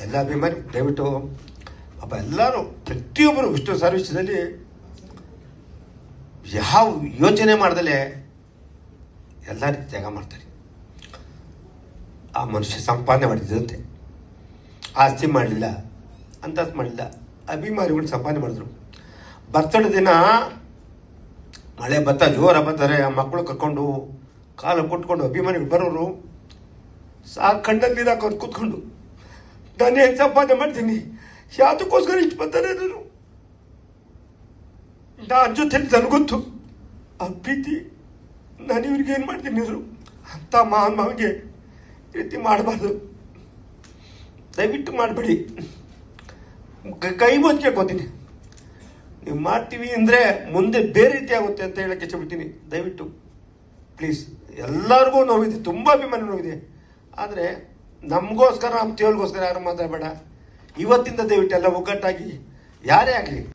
ಎಲ್ಲ ಅಭಿಮಾನಿ ದಯವಿಟ್ಟು ಪಾಪ ಎಲ್ಲರೂ ಪ್ರತಿಯೊಬ್ಬರು ವಿಷ್ಣು ಸರ್ವಿಸದಲ್ಲಿ ಯಾವ ಯೋಚನೆ ಮಾಡ್ದಲೇ ಎಲ್ಲ ರೀತಿ ತ್ಯಾಗ ಮಾಡ್ತಾರೆ. ಆ ಮನುಷ್ಯ ಸಂಪಾದನೆ ಮಾಡಿದ್ದಂತೆ, ಆಸ್ತಿ ಮಾಡಲಿಲ್ಲ, ಅಂತಸ್ತು ಮಾಡಲಿಲ್ಲ, ಅಭಿಮಾನಿಗಳು ಸಂಪಾದನೆ ಮಾಡಿದ್ರು. ಬರ್ತಡೇ ದಿನ ಮಳೆ ಬತ್ತ ಜೋರ ಬರ್ತಾರೆ, ಆ ಮಕ್ಕಳು ಕರ್ಕೊಂಡು ಕಾಲು ಕೊಟ್ಕೊಂಡು ಅಭಿಮಾನಿಗಳು ಬರೋರು ಕಣ್ಣಲ್ಲಿ ನೀರು ಹಾಕೋರು ಕೂತ್ಕೊಂಡು ನಾನು ಏನು ಸಂಪಾದನೆ ಮಾಡ್ತೀನಿ, ಯಾವುದಕ್ಕೋಸ್ಕರ ಇಷ್ಟು ಬರ್ತಾರೆ ನಾನು ಜೊತೆ ನನಗೊತ್ತು ಆ ಪ್ರೀತಿ, ನಾನು ಇವ್ರಿಗೆ ಏನು ಮಾಡ್ತೀನಿ ಇವರು ಅಂಥ ಮಹಾನ್ ಮಾವಿಗೆ ಈ ರೀತಿ ಮಾಡಬಾರ್ದು. ದಯವಿಟ್ಟು ಮಾಡಬೇಡಿ, ಕೈ ಮುಚ್ಚಿ ಕೇಳ್ಕೊತೀನಿ. ನೀವು ಮಾಡ್ತೀವಿ ಅಂದರೆ ಮುಂದೆ ಬೇರೆ ರೀತಿ ಆಗುತ್ತೆ ಅಂತ ಹೇಳಕ್ಕೆ ಇಷ್ಟಪಡ್ತೀನಿ. ದಯವಿಟ್ಟು ಪ್ಲೀಸ್, ಎಲ್ಲರಿಗೂ ನೋವಿದೆ, ತುಂಬ ಅಭಿಮಾನ ನೋವಿದೆ. ಆದರೆ ನಮಗೋಸ್ಕರ ನಮ್ಮ ದೇವ್ರಿಗೋಸ್ಕರ ಯಾರು ಮಾತಾಡಬೇಡ. ಇವತ್ತಿಂದ ದಯವಿಟ್ಟು ಎಲ್ಲ ಒಗ್ಗಟ್ಟಾಗಿ ಯಾರೇ ಆಗಲಿ